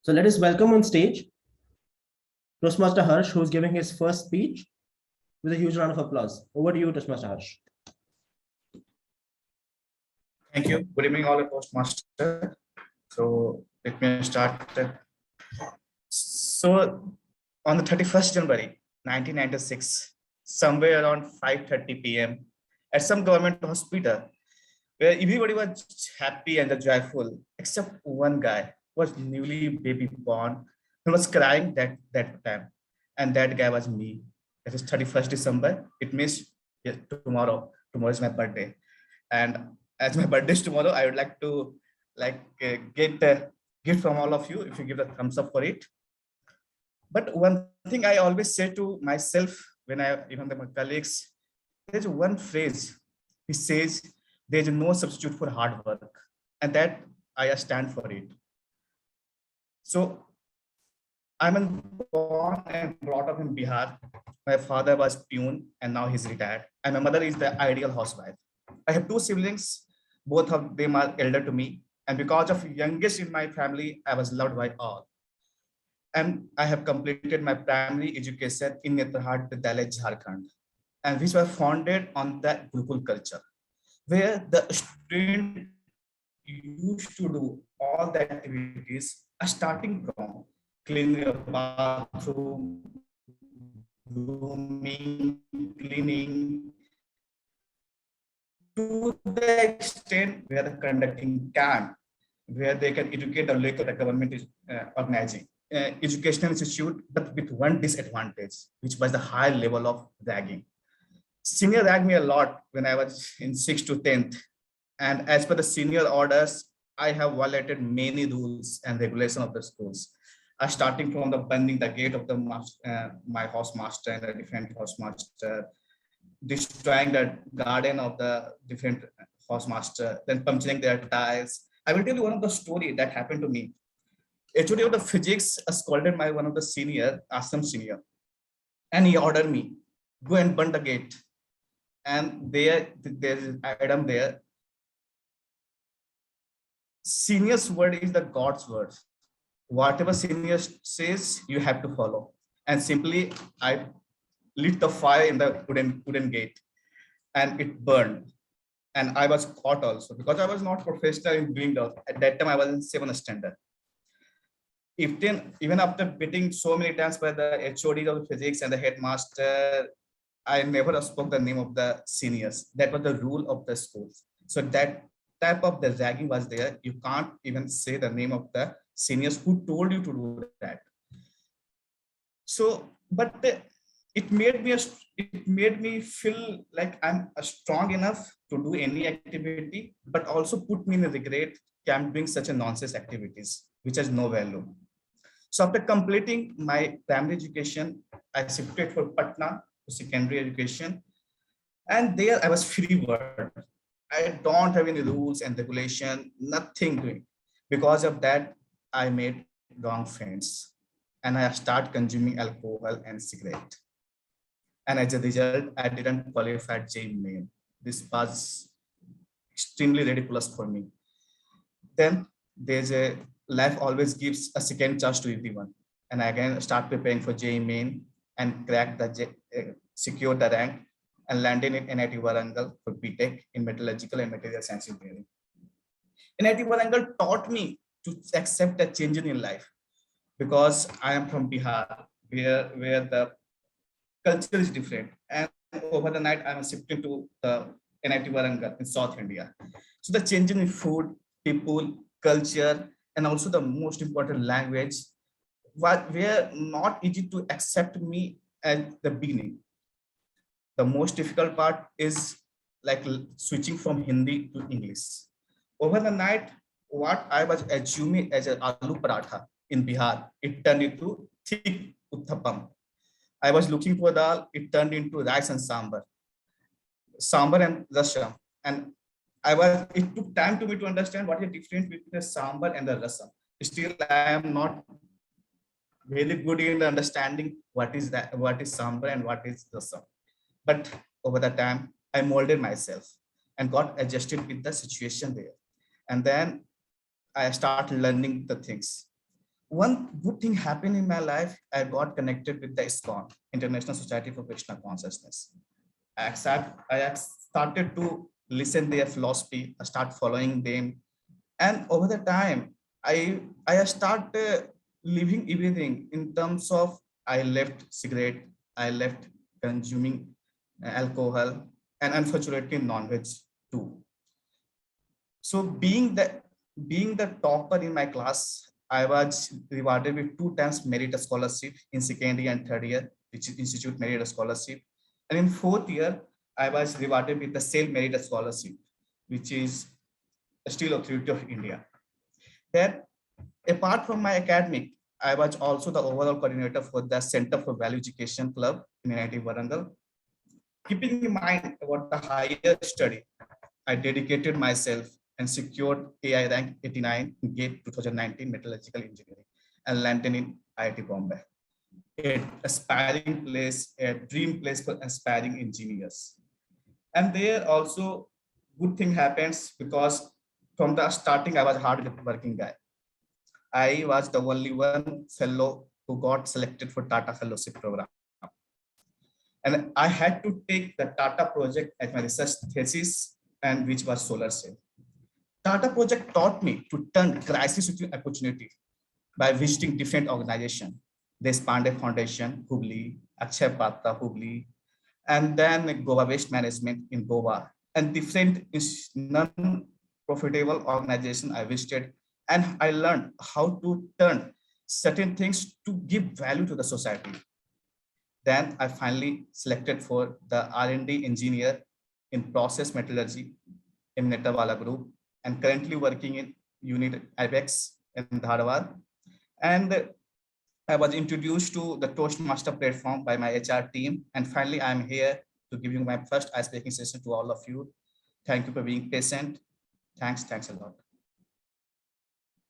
So let us welcome on stage Toastmaster Harsh, who is giving his first speech with a huge round of applause. Over to you, Toastmaster Harsh. Thank you. Good evening, all Toastmaster. So let me start. So on the 31st January 1996, somewhere around 5:30 p.m. at some government hospital, where everybody was happy and joyful, except one guy who was newly baby born, who was crying that time. And that guy was me. It is 31st December. It means tomorrow. Tomorrow is my birthday. And as my birthday is tomorrow, I would like to get a gift from all of you if you give a thumbs up for it. But one thing I always say to myself when even my colleagues, there's one phrase he says, there's no substitute for hard work, and that I stand for it. So I'm born and brought up in Bihar. My father was peon and now he's retired, and my mother is the ideal housewife. I have two siblings, both of them are elder to me, and because of youngest in my family, I was loved by all. And I have completed my primary education in Netrahat Vidyalaya, Jharkhand, and which was founded on the Gurukul culture, where the student used to do all the activities, starting from cleaning a bathroom, grooming, cleaning, to the extent where the conducting camp, where they can educate the local government is organizing educational institute, but with one disadvantage, which was the high level of ragging. Senior ragged me a lot when I was in 6th to 10th. And as per the senior orders, I have violated many rules and regulations of the schools. Starting from the burning the gate of the my housemaster and a different housemaster, destroying the garden of the different housemaster, then puncturing their tires. I will tell you one of the story that happened to me. HOD of the physics scolded my one of the senior, Assam senior, and he ordered me, go and burn the gate. And there's an item there. Senior's word is the God's word. Whatever senior says, you have to follow. And simply, I lit the fire in the wooden gate, and it burned. And I was caught also because I was not professional in doing that. At that time, I was in 7th standard. Even after beating so many times by the HOD of physics and the headmaster, I never spoke the name of the seniors. That was the rule of the schools. So that type of the ragging was there. You can't even say the name of the seniors who told you to do that. So, but it made me feel like I'm strong enough to do any activity, but also put me in a regret. I'm doing such a nonsense activities which has no value. So after completing my primary education, I shifted for Patna to secondary education, and there I was free bird. I don't have any rules and regulation, nothing doing. Because of that, I made wrong friends, and I start consuming alcohol and cigarette. And as a result, I didn't qualify JEE Main. This was extremely ridiculous for me. Then there's a life always gives a second chance to everyone. And I again start preparing for JEE Main and crack the secure the rank and landed in NIT Warangal for BTech in metallurgical and material science engineering. NIT Warangal taught me to accept a change in life because I am from Bihar, where the culture is different. And over the night, I'm shifting to the NIT Warangal in South India. So the change in food, people, culture, and also the most important language were not easy to accept me at the beginning. The most difficult part is like switching from Hindi to English. Over the night, what I was assuming as an aloo paratha in Bihar, it turned into thick uttapam. I was looking for dal, it turned into rice and sambar and rasam. And it took time to me to understand what is the difference between the sambar and the rasam. Still, I am not very good in understanding what is sambar and what is rasam. But over the time, I molded myself and got adjusted with the situation there. And then I started learning the things. one good thing happened in my life. I got connected with the ISKCON, International Society for Krishna Consciousness. I started to listen their philosophy. I start following them, and over the time, I start living everything in terms of I left cigarette, I left consuming alcohol, and unfortunately non-veg too. So being the topper in my class, I was rewarded with 2 times merit scholarship in second year and third year, which is Institute Merit Scholarship. And in fourth year, I was rewarded with the same merit scholarship, which is Steel Authority of India. Then, apart from my academic, I was also the overall coordinator for the Center for Value Education Club in NIT Warangal. Keeping in mind about the higher study, I dedicated myself and secured AI rank 89 in GATE 2019 Metallurgical Engineering and landed in IIT Bombay. A aspiring place, a dream place for aspiring engineers. And there also good thing happens because from the starting, I was a hard working guy. I was the only one fellow who got selected for Tata Fellowship Program. And I had to take the Tata project as my research thesis, and which was solar cell. Tata project taught me to turn crisis into opportunity by visiting different organizations. The Pandey Foundation, Hubli, Akshay Patra, Hubli, and then Goa Waste Management in Goa, and different non-profitable organizations I visited, and I learned how to turn certain things to give value to the society. Then I finally selected for the R&D engineer in process metallurgy in Netawala Group, and currently working in unit IBEX in Dharwad. And I was introduced to the Toastmaster platform by my HR team. And finally, I'm here to give you my first ice breaking session to all of you. Thank you for being patient. Thanks a lot.